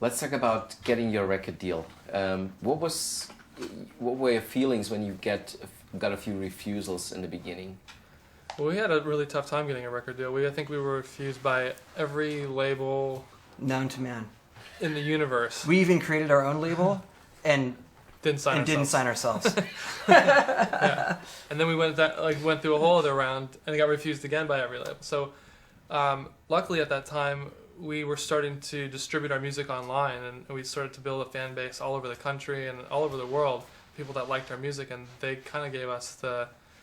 Let's talk about getting your record deal. What were your feelings when you got a few refusals in the beginning? Well, we had a really tough time getting a record deal. I think we were refused by every label known to man in the universe. We even created our own label and didn't sign ourselves. Yeah. And then we went through a whole other round and got refused again by every label. So luckily at that time we were starting to distribute our music online, and we started to build a fan base all over the country and all over the world, people that liked our music, and they kind of gave us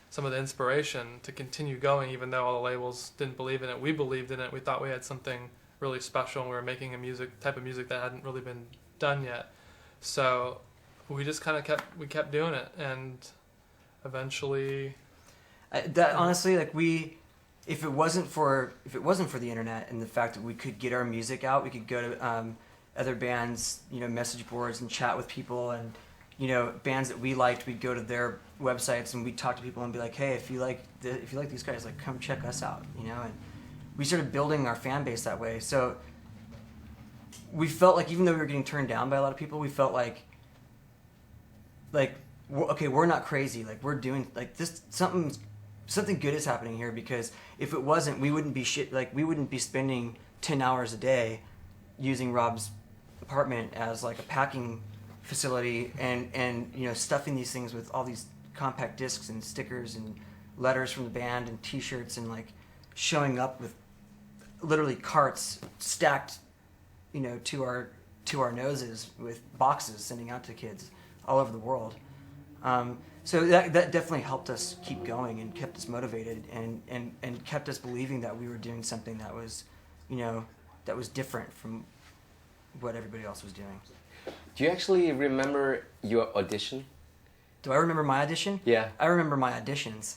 some of the inspiration to continue going, even though all the labels didn't believe in it. We believed in it. We thought we had something really special, and we were making a type of music that hadn't really been done yet. So we just kind of kept doing it, and eventually honestly, if it wasn't for the internet and the fact that we could get our music out, we could go to other bands, message boards and chat with people, and bands that we liked, we'd go to their websites and we'd talk to people and be like, hey, if you like these guys, come check us out, and we started building our fan base that way. So we felt like, even though we were getting turned down by a lot of people, we felt like okay, we're not crazy, we're doing this, something good is happening here, because if it wasn't, we wouldn't be spending 10 hours a day using Rob's apartment as a packing facility and stuffing these things with all these compact discs and stickers and letters from the band and t-shirts, and showing up with literally carts stacked to our noses with boxes, sending out to kids all over the world. So that definitely helped us keep going and kept us motivated and kept us believing that we were doing something that was, that was different from what everybody else was doing. Do you actually remember your audition? Do I remember my audition? Yeah. I remember my auditions.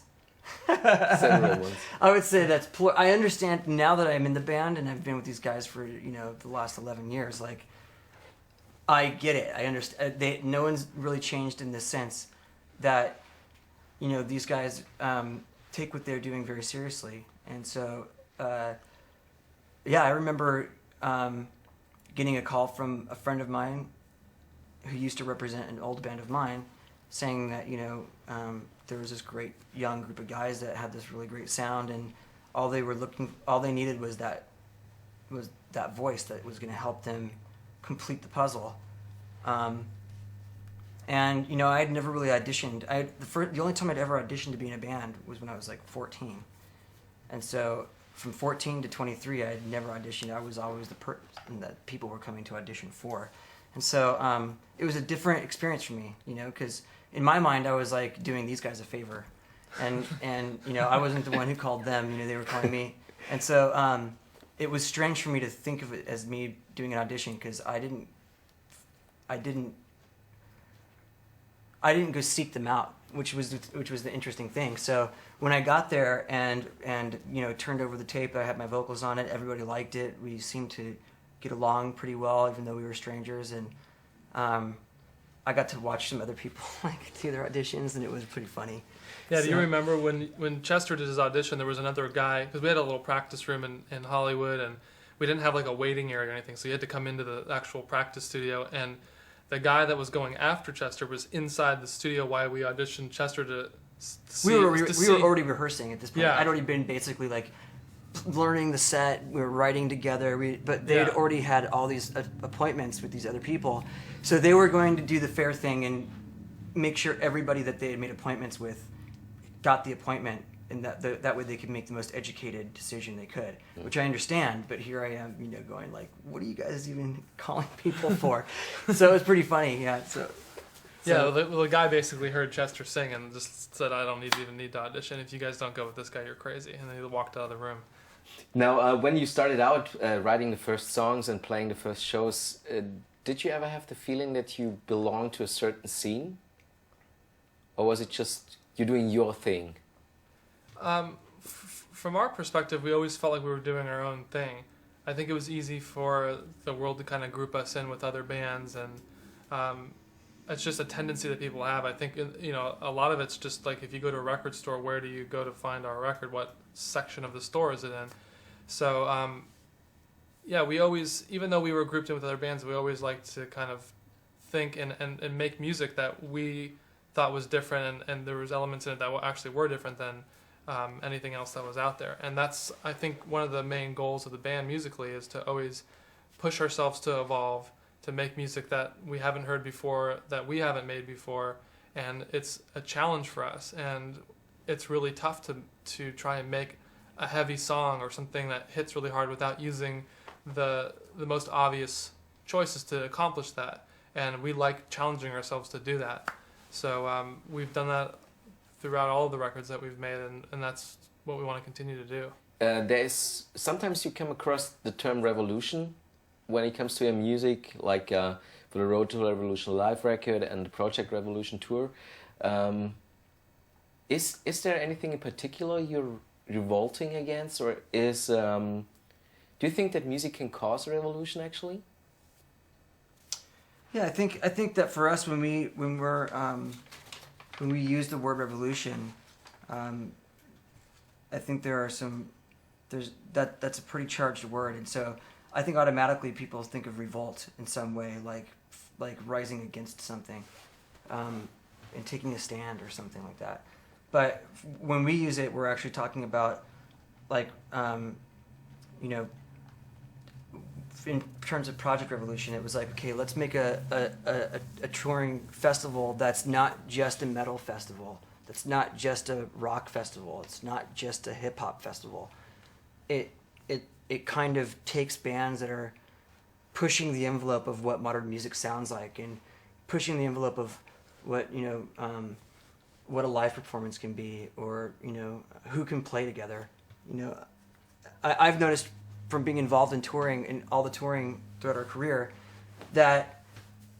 Several ones. I would say that's I understand now that I'm in the band and I've been with these guys for, the last 11 years, I get it. I understand. No one's really changed in the sense that, these guys take what they're doing very seriously. And so, I remember getting a call from a friend of mine who used to represent an old band of mine, saying that, there was this great young group of guys that had this really great sound, and all they needed was that voice that was going to help them complete the puzzle. And I had never really auditioned. The only time I'd ever auditioned to be in a band was when I was 14, and so from 14 to 23, I had never auditioned. I was always the person that people were coming to audition for, and so it was a different experience for me, because in my mind I was doing these guys a favor, and I wasn't the one who called them. They were calling me, and so it was strange for me to think of it as me doing an audition, because I didn't go seek them out, which was the interesting thing. So when I got there and turned over the tape, I had my vocals on it. Everybody liked it. We seemed to get along pretty well, even though we were strangers. And I got to watch some other people do their auditions, and it was pretty funny. Yeah, do you remember when Chester did his audition, there was another guy, because we had a little practice room in Hollywood, and we didn't have a waiting area or anything, so you had to come into the actual practice studio, and the guy that was going after Chester was inside the studio while we auditioned Chester to see. We were already rehearsing at this point. Yeah. I'd already been basically learning the set. We were writing together. But they had already had all these appointments with these other people, so they were going to do the fair thing and make sure everybody that they had made appointments with got the appointment, and that way they could make the most educated decision they could, which I understand. But here I am, going what are you guys even calling people for? So it was pretty funny, yeah. Yeah, the guy basically heard Chester sing and just said, "I don't even need to audition. If you guys don't go with this guy, you're crazy." And then he walked out of the room. Now, when you started out writing the first songs and playing the first shows, did you ever have the feeling that you belonged to a certain scene, or was it just you doing your thing? From our perspective, we always felt like we were doing our own thing. I think it was easy for the world to kind of group us in with other bands, and it's just a tendency that people have. I think, a lot of it's just if you go to a record store, where do you go to find our record? What section of the store is it in? So yeah, we always, even though we were grouped in with other bands, we always liked to kind of think and make music that we thought was different, and there was elements in it that actually were different than anything else that was out there. And that's, I think, one of the main goals of the band musically, is to always push ourselves to evolve, to make music that we haven't heard before, that we haven't made before. And it's a challenge for us, and it's really tough to try and make a heavy song or something that hits really hard without using the most obvious choices to accomplish that. And we like challenging ourselves to do that. So we've done that throughout all of the records that we've made, and that's what we want to continue to do. There's sometimes you come across the term revolution when it comes to your music, like for the Road to Revolution live record and the Project Revolution tour. Is there anything in particular you're revolting against, or is do you think that music can cause a revolution actually? Yeah, I think that for us, when we use the word revolution, I think that's a pretty charged word, and so I think automatically people think of revolt in some way, like rising against something, and taking a stand or something like that. But when we use it, we're actually talking about, like, in terms of Project Revolution, it was like, okay, let's make a touring festival that's not just a metal festival, that's not just a rock festival, it's not just a hip hop festival. It kind of takes bands that are pushing the envelope of what modern music sounds like, and pushing the envelope of what what a live performance can be, or who can play together. I've noticed from being involved in touring and all the touring throughout our career that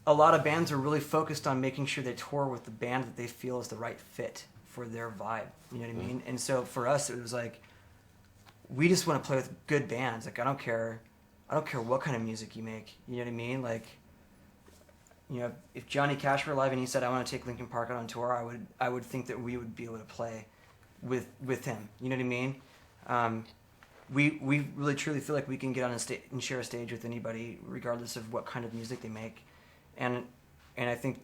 a lot of bands are really focused on making sure they tour with the band that they feel is the right fit for their vibe. You know what I mean? And so for us, it was like, we just want to play with good bands. Like, I don't care what kind of music you make. You know what I mean? Like, if Johnny Cash were alive and he said, I want to take Linkin Park out on tour, I would think that we would be able to play with him. You know what I mean? We really truly feel like we can get on a stage and share a stage with anybody, regardless of what kind of music they make. And I think,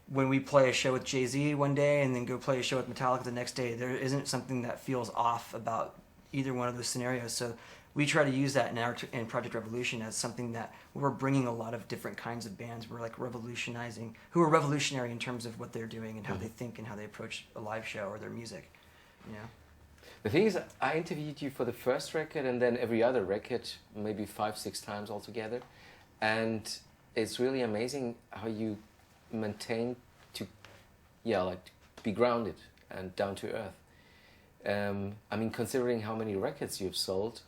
when we play a show with Jay-Z one day and then go play a show with Metallica the next day, there isn't something that feels off about either one of those scenarios. So we try to use that in Project Revolution as something that we're bringing a lot of different kinds of bands. We're like revolutionizing, who are revolutionary in terms of what they're doing and how they think and how they approach a live show or their music. The thing is, I interviewed you for the first record and then every other record, maybe 5-6 times altogether, and it's really amazing how you maintain to be grounded and down to earth. I mean, considering how many records you've sold,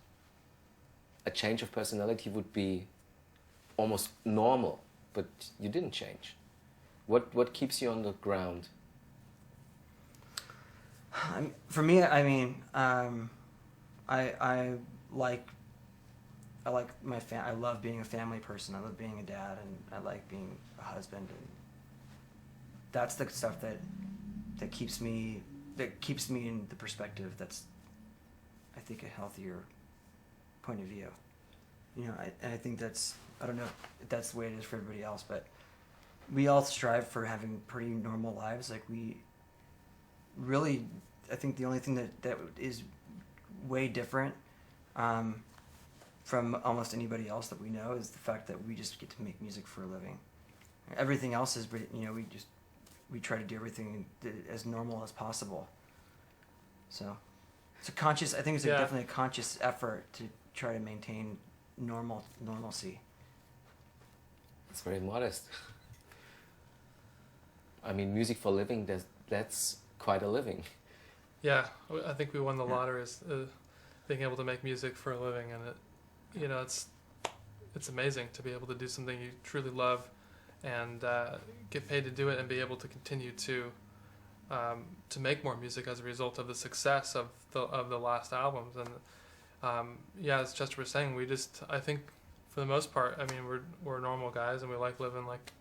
a change of personality would be almost normal, but you didn't change. What keeps you on the ground? For me, I mean, I like my I love being a family person. I love being a dad, and I like being a husband, and that's the stuff that keeps me in the perspective that's, I think, a healthier point of view. I think that's, I don't know if that's the way it is for everybody else, but we all strive for having pretty normal lives. Like, we really, I think the only thing that is way different from almost anybody else that we know is the fact that we just get to make music for a living. Everything else is, we try to do everything as normal as possible. So it's a conscious, I think it's definitely a conscious effort to try to maintain normalcy. It's very modest. I mean, music for a living, that's quite a living. Yeah, I think we won the lottery, is being able to make music for a living, and it's amazing to be able to do something you truly love and get paid to do it, and be able to continue to make more music as a result of the success of the last albums. And as Chester was saying, I think for the most part, I mean, we're normal guys, and we like living like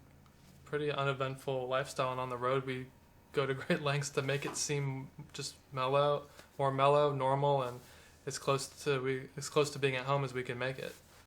pretty uneventful lifestyle, and on the road we go to great lengths to make it seem just more mellow, normal, as close to being at home as we can make it.